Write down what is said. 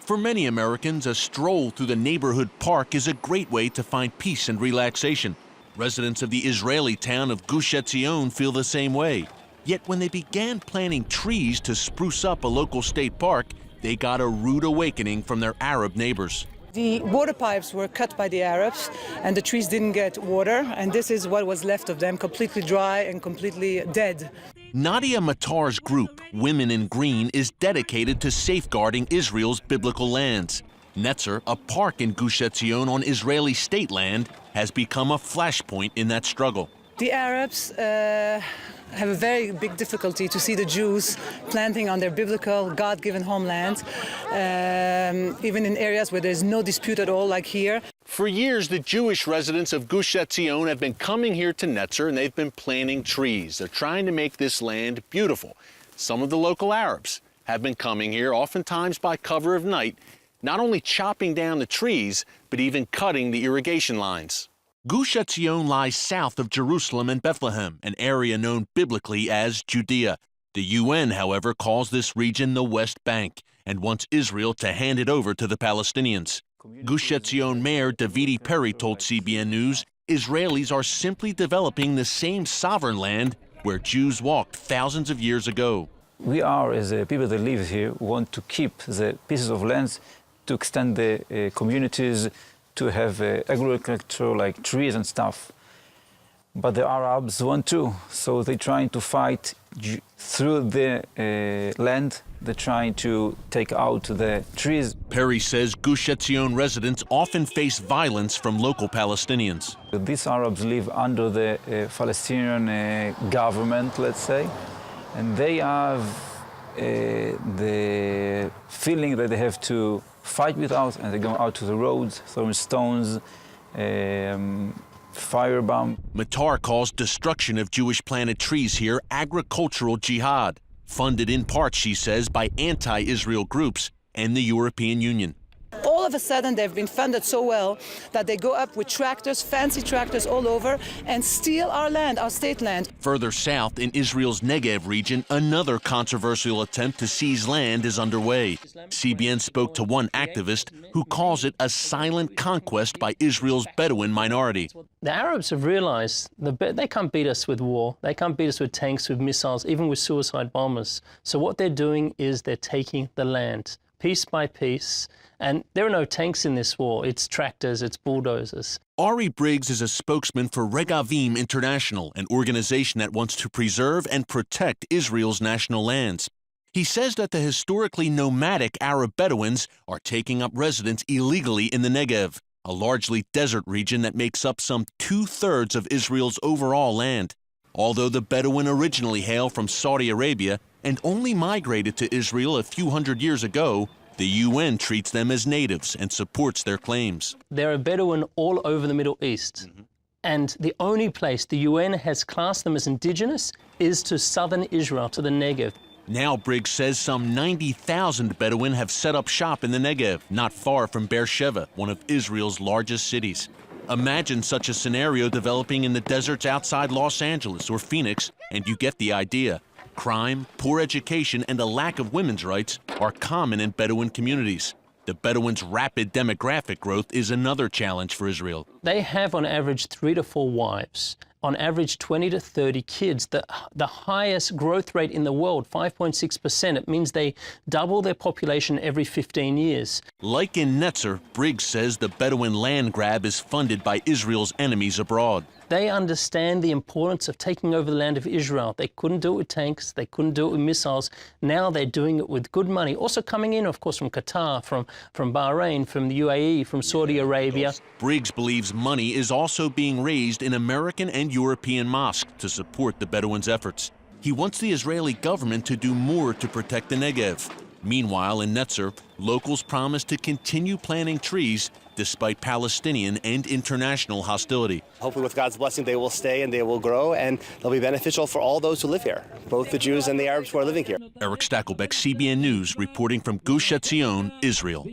For many Americans, a stroll through the neighborhood park is a great way to find peace and relaxation. Residents of the Israeli town of Gush Etzion feel the same way. Yet when they began planting trees to spruce up a local state park, they got a rude awakening from their Arab neighbors. The water pipes were cut by the Arabs, and the trees didn't get water, and this is what was left of them, completely dry and completely dead. Nadia Matar's group, Women in Green, is dedicated to safeguarding Israel's biblical lands. Netzer, a park in Gush Etzion on Israeli state land, has become a flashpoint in that struggle. The Arabs have a very big difficulty to see the Jews planting on their biblical, God-given homeland, even in areas where there's no dispute at all, like here. For years, the Jewish residents of Gush Etzion have been coming here to Netzer, and they've been planting trees. They're trying to make this land beautiful. Some of the local Arabs have been coming here, oftentimes by cover of night, not only chopping down the trees, but even cutting the irrigation lines. Gush Etzion lies south of Jerusalem and Bethlehem, an area known biblically as Judea. The UN, however, calls this region the West Bank and wants Israel to hand it over to the Palestinians. Gush Etzion Mayor Davidi Perry told CBN News Israelis are simply developing the same sovereign land where Jews walked thousands of years ago. We are, as people that live here, want to keep the pieces of land, to extend the communities, to have agriculture like trees and stuff. But the Arabs want to, so they're trying to fight through the land. They're trying to take out the trees. Perry says Gush Etzion residents often face violence from local Palestinians. These Arabs live under the Palestinian government, let's say, and they have the feeling that they have to fight with us, and they go out to the roads, throwing stones, firebomb. Matar calls destruction of Jewish planted trees here agricultural jihad, funded in part, she says, by anti-Israel groups and the European Union. All of a sudden, they've been funded so well that they go up with tractors, fancy tractors all over, and steal our land, our state land. Further south in Israel's Negev region, another controversial attempt to seize land is underway. CBN spoke to one activist who calls it a silent conquest by Israel's Bedouin minority. The Arabs have realized they can't beat us with war. They can't beat us with tanks, with missiles, even with suicide bombers. So what they're doing is they're taking the land piece by piece. And there are no tanks in this war. It's tractors, it's bulldozers. Ari Briggs is a spokesman for Regavim International, an organization that wants to preserve and protect Israel's national lands. He says that the historically nomadic Arab Bedouins are taking up residence illegally in the Negev, a largely desert region that makes up some 2/3 of Israel's overall land. Although the Bedouin originally hail from Saudi Arabia and only migrated to Israel a few hundred years ago, the UN treats them as natives and supports their claims. There are Bedouin all over the Middle East. And the only place the UN has classed them as indigenous is to southern Israel, to the Negev. Now Briggs says some 90,000 Bedouin have set up shop in the Negev, not far from Beersheba, one of Israel's largest cities. Imagine such a scenario developing in the deserts outside Los Angeles or Phoenix, and you get the idea. Crime, poor education, and a lack of women's rights are common in Bedouin communities. The Bedouins' rapid demographic growth is another challenge for Israel. They have on average 3 to 4 wives, on average 20 to 30 kids, the highest growth rate in the world, 5.6%. It means they double their population every 15 years. Like in Netzer, Briggs says the Bedouin land grab is funded by Israel's enemies abroad. They understand the importance of taking over the land of Israel. They couldn't do it with tanks. They couldn't do it with missiles. Now they're doing it with good money. Also coming in, of course, from Qatar, from Bahrain, from the UAE, from Saudi Arabia. Briggs believes money is also being raised in American and European mosques to support the Bedouins' efforts. He wants the Israeli government to do more to protect the Negev. Meanwhile, in Netzer, locals promise to continue planting trees despite Palestinian and international hostility. Hopefully with God's blessing they will stay and they will grow, and they'll be beneficial for all those who live here, both the Jews and the Arabs who are living here. Eric Stakelbeck, CBN News, reporting from Gush Etzion, Israel.